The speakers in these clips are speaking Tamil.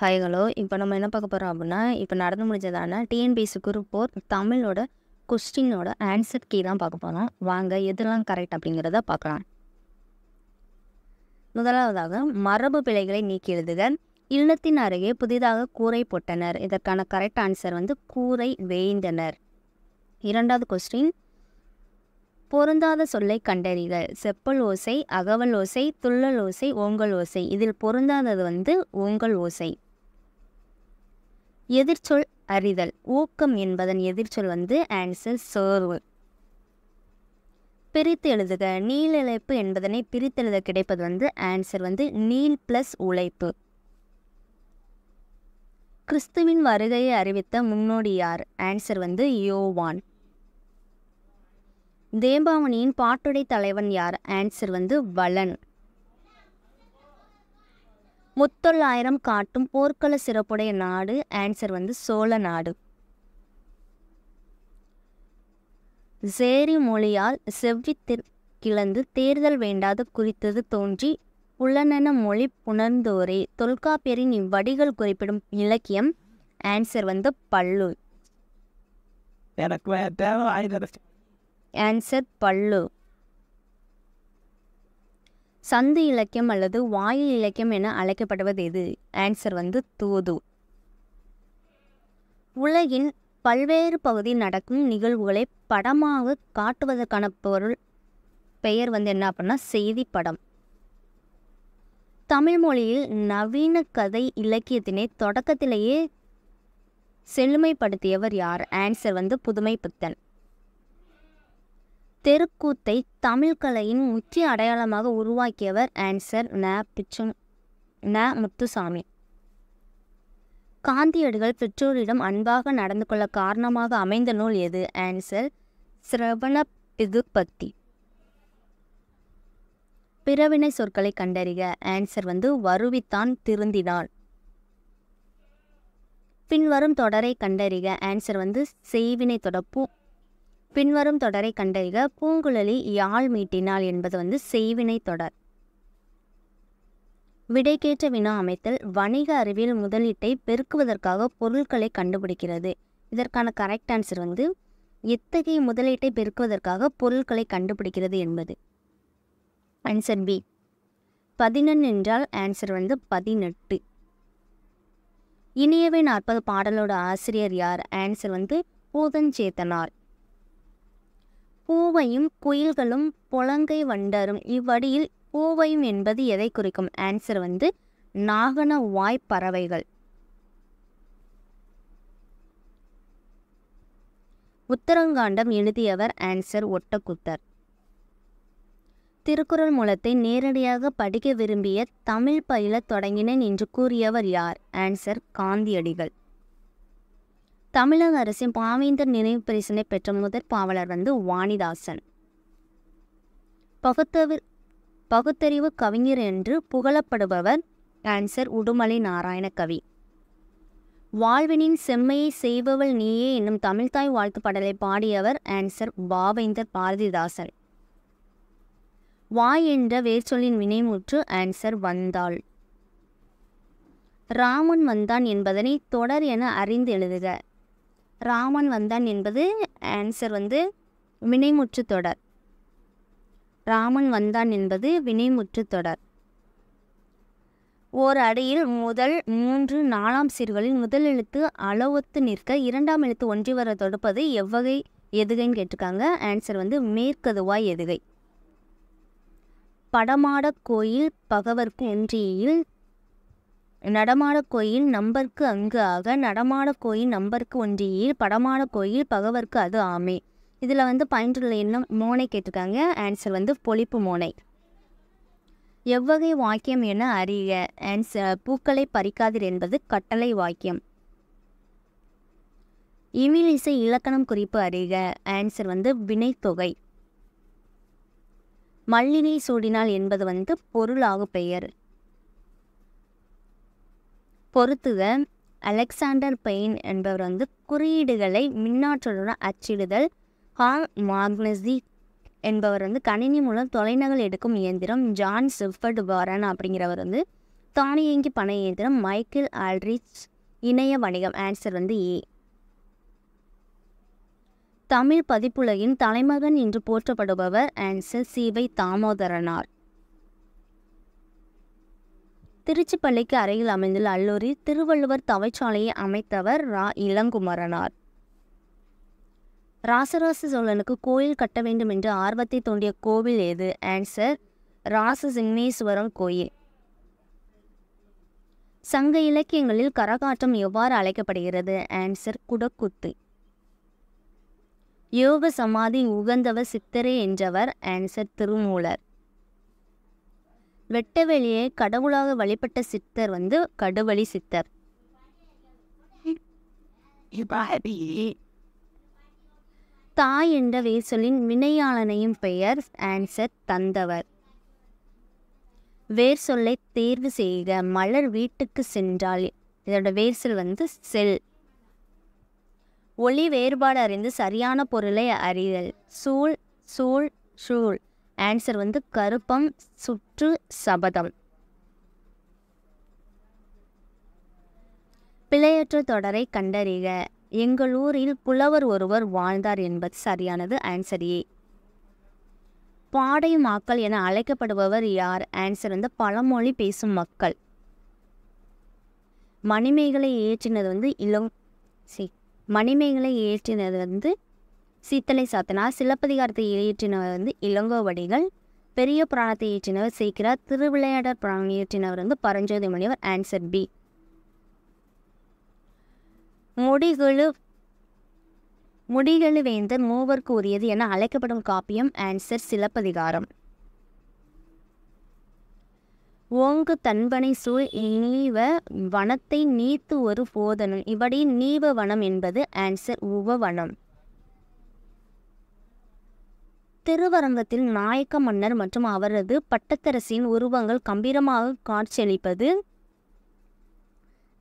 Hi hello. இப்போ நம்ம என்ன பார்க்க போகிறோம் அப்படின்னா, இப்போ நடந்து முடிஞ்சதான டிஎன்பிஎஸ்சி குரூப் 4 தமிழோட கொஸ்டினோட ஆன்சர் கீ தான் பார்க்க போகிறோம். வாங்க எதெல்லாம் கரெக்ட் அப்படிங்கிறத பார்க்கலாம். முதலாவதாக மரபு பிழைகளை நீக்கி எழுதுக. இல்லத்தின் அருகே புதிதாக கூரை போட்டனர். இதற்கான கரெக்ட் ஆன்சர் கூரை வேய்ந்தனர். இரண்டாவது கொஸ்டின், பொருந்தாத சொல்லை கண்டறிக. செப்பல் ஓசை, அகவல் ஓசை, துள்ளல் ஓசை, ஓங்கல் ஓசை. இதில் பொருந்தாதது ஓங்கல் ஓசை. எதிர்ச்சொல் அறிதல். ஊக்கம் என்பதன் எதிர்ச்சொல் ஆன்சர் சோர்வு. பிரித்து எழுதுக. நீள் இழைப்பு என்பதனை பிரித்தெழுத கிடைப்பது ஆன்சர் நீள் பிளஸ் உழைப்பு. கிறிஸ்துவின் வருகையை அறிவித்த முன்னோடி யார்? ஆன்சர் யோவான். தேம்பாவணியின் பாட்டுடை தலைவன் யார்? ஆன்சர் வளன். முத்தொள்ளாயிரம் காட்டும் போர்க்கள சிறப்புடைய நாடு? ஆன்சர் சோழ நாடு. சேரி மொழியால் செவ்வித்திற் கிளந்து தேர்தல் வேண்டாது குறித்தது தோன்றி புலனென மொழி புணர்ந்தோரே. தொல்காப்பியரின் இவ்வடிகள் குறிப்பிடும் இலக்கியம்? ஆன்சர் பள்ளு. ஆன்சர் பள்ளு. சந்து இலக்கியம் அல்லது வாயில் இலக்கியம் என அழைக்கப்படுவது எது? ஆன்சர் தூது. உலகின் பல்வேறு பகுதியில் நடக்கும் நிகழ்வுகளை படமாக காட்டுவதற்கான பெயர் என்ன அப்படின்னா செய்தி படம். தமிழ் மொழியில் நவீன கதை இலக்கியத்தினை தொடக்கத்திலேயே செழுமைப்படுத்தியவர் யார்? ஆன்சர் புதுமை பித்தன். தெருக்கூத்தை தமிழ் கலையின் முக்கிய அடையாளமாக உருவாக்கியவர்? ஆன்சர் ந. முத்துசாமி. காந்தியடிகள் பெற்றோரிடம் அன்பாக நடந்து கொள்ள காரணமாக அமைந்த நூல் எது? ஆன்சர் சிரவண பிதுபத்தி. பிறவினை சொற்களை கண்டறிக. ஆன்சர் வருவித்தான் திருந்தினாள். பின்வரும் தொடரை கண்டறிக. ஆன்சர் செய்வினை தொடப்பு. பின்வரும் தொடரை கண்டறிக. பூங்குழலி யாழ் மீட்டினாள் என்பது செய்வினை தொடர். விடைக்கேற்ற வினா அமைத்தல். வணிக அறிவியல் முதலீட்டை பெருக்குவதற்காக பொருட்களை கண்டுபிடிக்கிறது. இதற்கான கரெக்ட் ஆன்சர் எத்தகைய முதலீட்டை பெருக்குவதற்காக பொருட்களை கண்டுபிடிக்கிறது என்பது? Answer B. 11 என்றால் ஆன்சர் 18. இனியவை 40 பாடலோட ஆசிரியர் யார்? ஆன்சர் பூதஞ்சேத்தனார். பூவையும் குயில்களும் புலங்கை வண்டரும். இவ்வடியில் பூவையும் என்பது எதை குறிக்கும்? ஆன்சர் நாகன வாய் பறவைகள். உத்தரங்காண்டம் எழுதியவர்? ஆன்சர் ஒட்டக்கூத்தர். திருக்குறள் மூலத்தை நேரடியாக படிக்க விரும்பிய தமிழ் பயில தொடங்கினேன் என்று கூறியவர் யார்? ஆன்சர் காந்தியடிகள். தமிழக அரசின் பாவேந்தர் நினைவு பரிசினை பெற்ற முதற் பாவலர் வாணிதாசன். பகுத்தறிவு கவிஞர் என்று புகழப்படுபவர்? ஆன்சர் உடுமலை நாராயண கவி. வாழ்வினின் செம்மையை செய்பவள் நீயே என்னும் தமிழ்தாய் வாழ்த்து பாடலை பாடியவர்? ஆன்சர் பாவேந்தர் பாரதிதாசன். வாய் என்ற வேர்ச்சொல்லின் வினைமுற்று? ஆன்சர் வந்தாள். ராமன் வந்தான் என்பதனை தொடர் என அறிந்து எழுதுக. ராமன் வந்தான் என்பது ஆன்சர் வினைமுற்று தொடர். ராமன் வந்தான் என்பது வினைமுற்று தொடர். ஓர் அடியில் முதல் 3 4 சீர்களில் முதல் எழுத்து அளவொத்து நிற்க இரண்டாம் எழுத்து ஒன்றி வர தொடுப்பது எவ்வகை எதுகைன்னு கேட்டிருக்காங்க. ஆன்சர் மேற்கதுவாய் எதுகை. படமாட கோயில் பகவர்க்கு ஒன்றியில் நடமாட கோயில் நம்பர்க்கு அங்கு ஆக. நடமாட கோயில் நம்பர்க்கு ஒன்றியில் படமாட கோயில் பகவர்க்கு அது ஆமே. இதில் பயின்றுள்ள எண்ணம் மோனை கேட்டிருக்காங்க. ஆன்சர் பொழிப்பு மோனை. எவ்வகை வாக்கியம் என அறிக. ஆன்சர் பூக்களை பறிக்காதீர் என்பது கட்டளை வாக்கியம். இமிலிசை இலக்கணம் குறிப்பு அறிக. ஆன்சர் வினைத்தொகை. மல்லிகை சூடினால் என்பது பொருளாகு பெயர். பொறுத்துக. அலெக்சாண்டர் பெயின் என்பவர் குறியீடுகளை மின்னாற்றலுடன் அச்சிடுதல். ஹால் மாக்னசி என்பவர் கணினி மூலம் தொலைநகல் எடுக்கும் இயந்திரம். ஜான் சிஃபர்ட் வாரன் அப்படிங்கிறவர் தானியங்கி பண இயந்திரம் மைக்கேல் ஆல்ட்ரிச். இணைய வணிகம். ஆன்சர் வந்து ஏ. தமிழ் பதிப்புலகின் தலைமகன் என்று போற்றப்படுபவர். ஆன்சர் சி.வை. தாமோதரனார். திருச்சிப்பள்ளிக்கு அருகில் அமைந்துள்ள அல்லூரில் திருவள்ளுவர் தவைச்சாலையை அமைத்தவர் ரா. இளங்குமரனார். ராசராச சோழனுக்கு கோயில் கட்ட வேண்டும் என்ற ஆர்வத்தை தோண்டிய கோவில் எது? ஆன்சர் ராசசிம்மேஸ்வரம் கோயில். சங்க இலக்கியங்களில் கரகாட்டம் எவ்வாறு அழைக்கப்படுகிறது? ஆன்சர் குடக்குத்து. யோக சமாதி உகந்தவர் சித்தரே என்றவர். ஆன்சர் திருமூலர். வெட்டவெளியை கடவுளாக வழிபட்ட சித்தர் வந்து கடுவழி சித்தர். தாய் என்ற வேர்ச்சொல்லின் வினையாளனையும் பெயர். ஆன்சர் தந்தவர். வேர் சொல்லை தேர்வு செய்க. மலர் வீட்டுக்கு சென்றால். இதோட வேர்சொல் வந்து செல். ஒளி வேறுபாடு அறிந்து சரியான பொருளை அறிதல். சூழ் சூழ் சூழ். ஆன்சர் வந்து கருப்பம் சுற்று சபதம். பிழையற்ற தொடரை கண்டறிக. எங்கள் ஊரில் புலவர் ஒருவர் வாழ்ந்தார் என்பது சரியானது. Answer A. பாடை மாக்கள் என அழைக்கப்படுபவர் யார்? ஆன்சர் வந்து பழமொழி பேசும் மக்கள். மணிமேகலை இயற்றினது வந்து மணிமேகலை இயற்றினது வந்து சீத்தலை சாத்தனார். சிலப்பதிகாரத்தை இயற்றினவர் வந்து இளங்கோவடிகள். பெரிய புராணத்தை இயற்றினவர் சேக்கிரார். திருவிளையாடற் புராணம் இயற்றினவர் வந்து பரஞ்சோதி முனிவர். Answer B. முடிகளு வேந்தர் மூவர்க்கு உரியது என அழைக்கப்படும் காப்பியம். ஆன்சர் சிலப்பதிகாரம். ஓங்கு தன்பனை சூழ் நீவ வனத்தை நீத்து ஒரு போதனும். இவடி நீவ வனம் என்பது. ஆன்சர் உவவனம். திருவரங்கத்தில் நாயக்க மன்னர் மற்றும் அவரது பட்டத்தரசின் உருவங்கள் கம்பீரமாக காட்சியளிப்பது.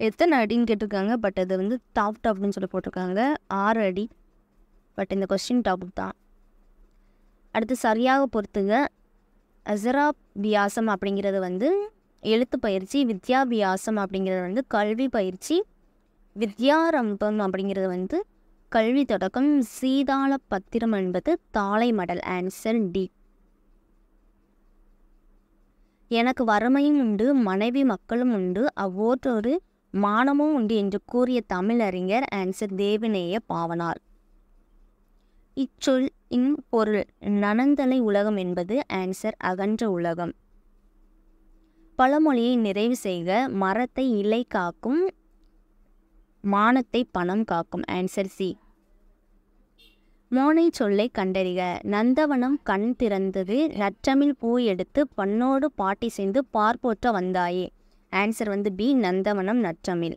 எத்தனை அடின்னு கேட்டிருக்காங்க. பட் அது வந்து டாப் டாப்னு சொல்லி போட்டிருக்காங்க. 6 அடி. பட் இந்த கொஸ்டின் டாபிக் தான். அடுத்து சரியாக பொறுத்துங்க. அசராபியாசம் அப்படிங்கிறது வந்து எழுத்து பயிற்சி. வித்யாபியாசம் அப்படிங்கிறது வந்து கல்வி பயிற்சி. வித்யாரம்பம் அப்படிங்கிறது வந்து கல்வி தொடக்கம். சீதாள பத்திரம் என்பது தாளை மடல். Answer D. எனக்கு வறுமையும் உண்டு மனைவி மக்களும் உண்டு அவ்வோற்றொரு மானமும் உண்டு என்று கூறிய தமிழறிஞர். ஆன்சர் தேவநேய பாவனார். இச்சொல் பொருள் நனந்தலை உலகம் என்பது. ஆன்சர் அகன்ற உலகம். பழமொழியை நிறைவு செய்க. மரத்தை இலை காக்கும் மானத்தை பணம் காக்கும். Answer C. மோனை சொல்லை கண்டறிக. நந்தவனம் கண் திறந்தது நற்றமிழ் பூ எடுத்து பண்ணோடு பாட்டி செய்து பார்ப்போற்ற வந்தாயே. ஆன்சர் வந்து பி. நந்தவனம் நற்றமிழ்.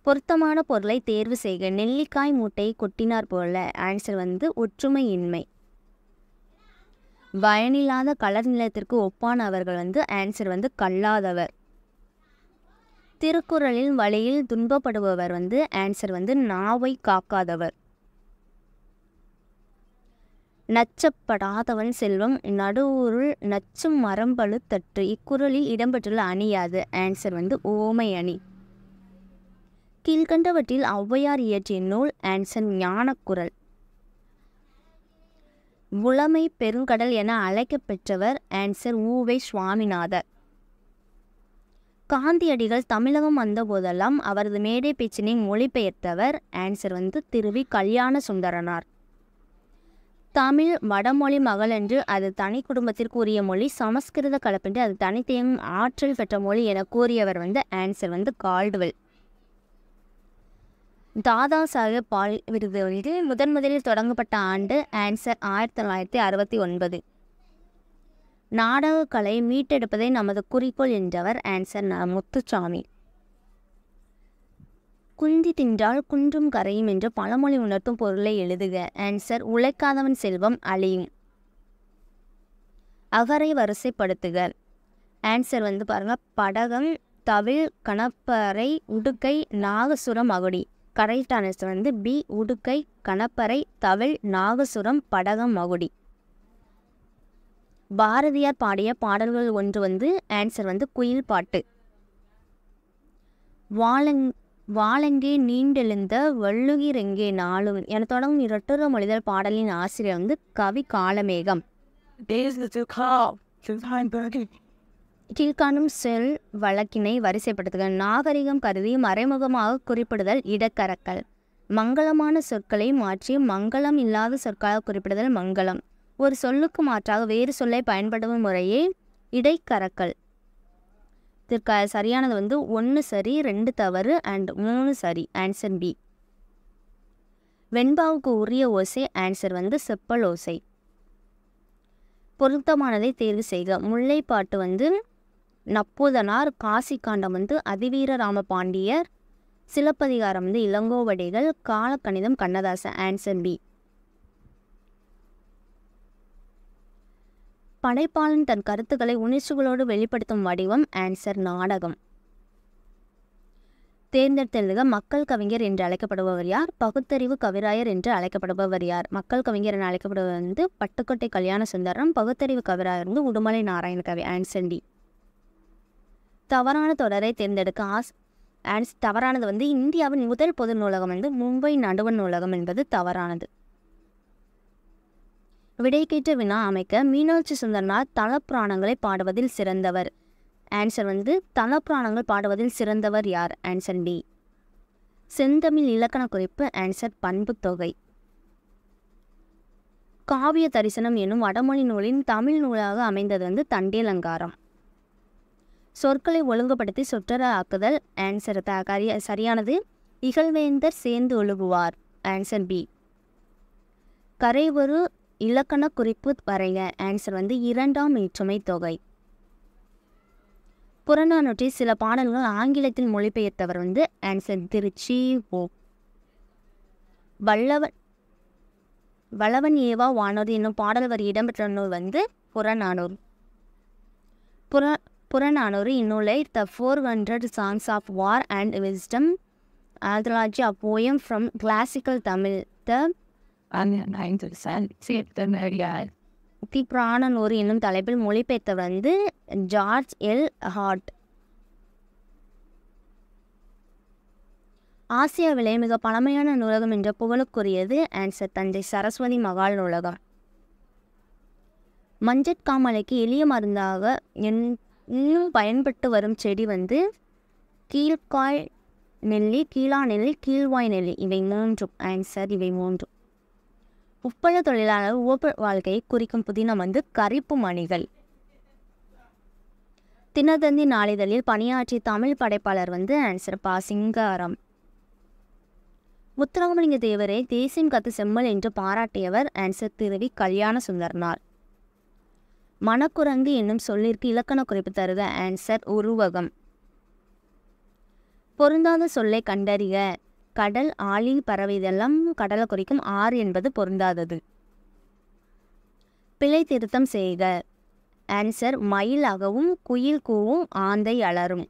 பொருத்தமான பொருளை தேர்வு செய்க. நெல்லிக்காய் மூட்டையை கொட்டினார் போல. ஆன்சர் வந்து ஒற்றுமையின்மை. பயனில்லாத கலர் நிலத்திற்கு ஒப்பான அவர்கள் வந்து. ஆன்சர் வந்து கல்லாதவர். திருக்குறளில் வழியில் துன்பப்படுபவர் வந்து. ஆன்சர் வந்து நாவை காக்காதவர். நச்சப்படாதவன் செல்வம் நடுவுருள் நச்சும் மரம்பழு தற்று. இக்குறளில் இடம்பெற்றுள்ள அணியாது. ஆன்சர் வந்து ஓமை அணி. கீழ்கண்டவற்றில் ஔவையார் இயற்றிய நூல். ஆன்சர் ஞானக்குறள். உளமை பெருங்கடல் என அழைக்கப்பெற்றவர். ஆன்சர் உ.வை. சுவாமிநாதர். காந்தியடிகள் தமிழகம் வந்தபோதெல்லாம் அவரது மேடை பேச்சினை மொழிபெயர்த்தவர். ஆன்சர் வந்து திருவி கல்யாண சுந்தரனார். தமிழ் வடமொழி மகளென்று அது தனி குடும்பத்திற்கு உரிய மொழி. சமஸ்கிருத கலப்பின்றி அது தனித்தையும் ஆற்றல் பெற்ற மொழி என கூறியவர் வந்து. ஆன்சர் வந்து கால்டுவெல். தாதா சாஹேப் பால் விருது வந்து முதலில் தொடங்கப்பட்ட ஆண்டு. ஆன்சர் 1969. நாடகக்கலை மீட்டெடுப்பதை நமது குறிக்கோள் என்றவர். ஆன்சர் முத்துசாமி. குந்தி தின்றால் குன்றும் கரையும் என்ற பழமொழி உணர்த்தும் பொருளை எழுதுக. ஆன்சர் உழைக்காதவன் செல்வம் அழியும். அகரை வரிசைப்படுத்துக. ஆன்சர் வந்து பாருங்க படகம் தவில் கணப்பறை உடுக்கை நாகசுரம் மகுடி. கரெக்ட் ஆன்சர் வந்து பி. உடுக்கை கணப்பறை தவில் நாகசுரம் படகம் மகுடி. பாரதியார் பாடிய பாடல்கள் ஒன்று வந்து ஆன்சர் வந்து குயில் பாட்டு. வாழெங்கே நீண்டெழுந்த வள்ளுகிரெங்கே நாளும் என தொடங்கும் இரட்டுற மொழிதல் பாடலின் ஆசிரியர் வந்து கவி காலமேகம். கீழ்காணும் சொல் வழக்கினை வரிசைப்படுத்துக. நாகரிகம் கருதி மறைமுகமாக குறிப்பிடுதல் இடக்கரக்கல். மங்களமான சொற்களை மாற்றி மங்களம் இல்லாத சொற்களாக குறிப்பிடுதல் மங்களம். ஒரு சொல்லுக்கு மாற்றாக வேறு சொல்லை பயன்படுத்தும் முறையே இடைக்கரக்கல். இதற்கு சரியானது வந்து 1 சரி 2 தவறு அண்ட் 3 சரி. Answer B. வெண்பாவுக்கு உரிய ஓசை ஆன்சர் வந்து செப்பல் ஓசை. பொருத்தமானதை தேர்வு செய்க. முல்லைப்பாட்டு வந்து நப்பூதனார், காசிக்காண்டம் வந்து அதிவீர ராம பாண்டியர், சிலப்பதிகாரம் வந்து இளங்கோவடிகள், காலக்கணிதம் கண்ணதாசன். Answer B. படைப்பாளன் தன் கருத்துக்களை உணர்ச்சிகளோடு வெளிப்படுத்தும் வடிவம் ஆன்சர் நாடகம். தேர்ந்தெடுத்தெழுதுக. மக்கள் கவிஞர் என்று அழைக்கப்படுபவர் யார்? பகுத்தறிவு கவிராயர் என்று அழைக்கப்படுபவர் யார்? மக்கள் கவிஞர் என அழைக்கப்படுபவர் வந்து பட்டுக்கோட்டை கல்யாண சுந்தரம். பகுத்தறிவு கவிராயர் வந்து உடுமலை நாராயண கவி. Answer D. தவறான தொடரை தேர்ந்தெடுக்க. தவறானது வந்து இந்தியாவின் முதல் பொது நூலகம் வந்து மும்பை நடுவண் நூலகம் என்பது தவறானது. விடைக்கேற்ற வினா அமைக்க. மீனாட்சி சுந்தரனார் தலப்புராணங்களை பாடுவதில் சிறந்தவர். ஆன்சர் வந்து தலப்புராணங்கள் பாடுவதில் சிறந்தவர் யார்? Answer D. செந்தமிழ் இலக்கண குறிப்பு ஆன்சர் பண்பு தொகை. காவிய தரிசனம் எனும் வடமொழி நூலின் தமிழ் நூலாக அமைந்தது வந்து தண்டியலங்காரம். சொற்களை ஒழுங்குபடுத்தி சொற்றொடர் ஆக்குதல் ஆன்சர் சரியானது இகழ்வேந்தர் சேர்ந்து ஒழுகுவார். Answer B. கரை ஒரு இலக்கண குறிப்பு வரைக. ஆன்சர் வந்து 2ஆம் வேற்றுமை தொகை. புறநானூற்றில் சில பாடல்கள் ஆங்கிலத்தில் மொழிபெயர்த்தவர் வந்து ஆன்சர் திருச்சி ஓ. வல்லவன் ஏவா வானூர் என்னும் பாடல் வரி இடம்பெற்ற நூல் வந்து புறநானூறு. புறநானூறு இந்நூலை த 400 Songs of War and Wisdom Anthology of Poem from Classical Tamil தி புறநானூறு என்னும் தலைப்பில் மொழிபெயர்த்தவர் வந்து ஜார்ஜ் எல் ஹார்ட். ஆசியாவிலே மிக பழமையான நூலகம் என்ற புகழுக்குரியது ஆன்சர் தஞ்சை சரஸ்வதி மகால் நூலகம். மஞ்சட்காமலைக்கு எளிய மருந்தாக இன்னும் பயன்பட்டு வரும் செடி வந்து கீழ்காய் நெல்லி, கீழா நெல்லி, கீழ்வாய் நெல்லி. இவை 3. ஆன்சர் இவை 3. உப்பள தொழிலாளர் உவப்பு வாழ்க்கையை குறிக்கும் புதினம் வந்து கரிப்பு மணிகள். தினத்தந்தி நாளிதழில் பணியாற்றிய தமிழ் படைப்பாளர் வந்து ஆன்சர் பா. சிங்காரம். முத்துராமலிங்க தேவரை தேசியம் கத்து செம்மல் என்று பாராட்டியவர் ஆன்சர் திருவி கல்யாண சுந்தரனார். மணக்குரங்கு என்னும் சொல்லிற்கு இலக்கண குறிப்பு தருக. ஆன்சர் உருவகம். பொருந்தாத சொல்லை கண்டறிக. கடல், ஆழி, பறவை இதெல்லாம் கடலை குறிக்கும். ஆறு என்பது பொருந்தாதது. பிழை திருத்தம் செய்க. ஆன்சர் மயில் அகவும் குயில் கூவும் ஆந்தை அலரும்.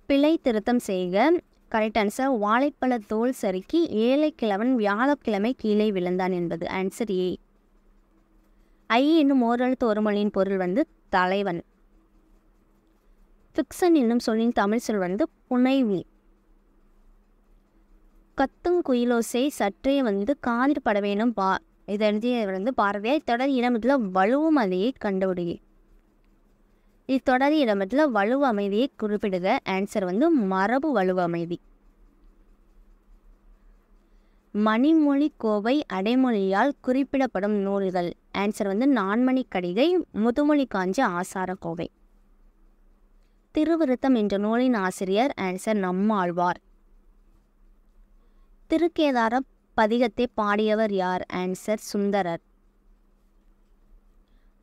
பிழை திருத்தம் செய்க. கரெக்ட் ஆன்சர் வாழைப்பழ தோல் சறுக்கி ஏழை கிழவன் வியாழக்கிழமை கீழே விழுந்தான் என்பது. Answer A. ஐ என்னும் ஓரெழுத்து ஒரு மொழியின் பொருள் வந்து தலைவன். ஃபிக்சன் என்னும் சொல்லின் தமிழ் சொல் வந்து புனைவி. கத்தும் குயிலோசை சற்றே வந்து காதில் படவேனும் இதை வந்து பாரதியார். தொடர் இடமத்தில் வலுவும் அமைதியை கண்டுபிடிக. இத்தொடர் இடமத்தில் வலுவு அமைதியை குறிப்பிடுக. ஆன்சர் வந்து மரபு வலுவு அமைதி. மணிமொழி கோவை அடைமொழியால் குறிப்பிடப்படும் நூல்கள். ஆன்சர் வந்து நான்மணி கடிகை, முதுமொழி காஞ்சி, ஆசார கோவை. திருவிருத்தம் என்ற நூலின் ஆசிரியர் ஆன்சர் நம்மாழ்வார். திருக்கேதார பதிகத்தை பாடியவர் யார்? ஆன்சர் சுந்தரர்.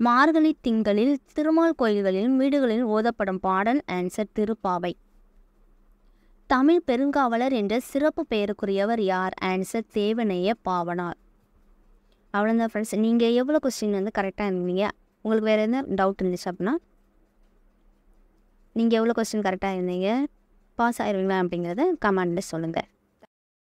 மார்கழி திங்களில் திருமால் கோயில்களிலும் வீடுகளில் ஓதப்படும் பாடல் ஆன்சர் திருப்பாவை. தமிழ் பெருங்காவலர் என்ற சிறப்பு பெயருக்குரியவர் யார்? ஆன்சர் தேவநேய பாவனார். அவ்வளோதான் ஃப்ரெண்ட்ஸ். நீங்கள் எவ்வளோ கொஸ்டின் வந்து கரெக்டாக இருந்தீங்க? உங்களுக்கு வேறு எந்த டவுட் இருந்துச்சு அப்படின்னா நீங்கள் எவ்வளோ கொஸ்டின் கரெக்டாக இருந்தீங்க, பாஸ் ஆயிடுவீங்களா அப்படிங்கிறத கமெண்ட்டில் சொல்லுங்கள்.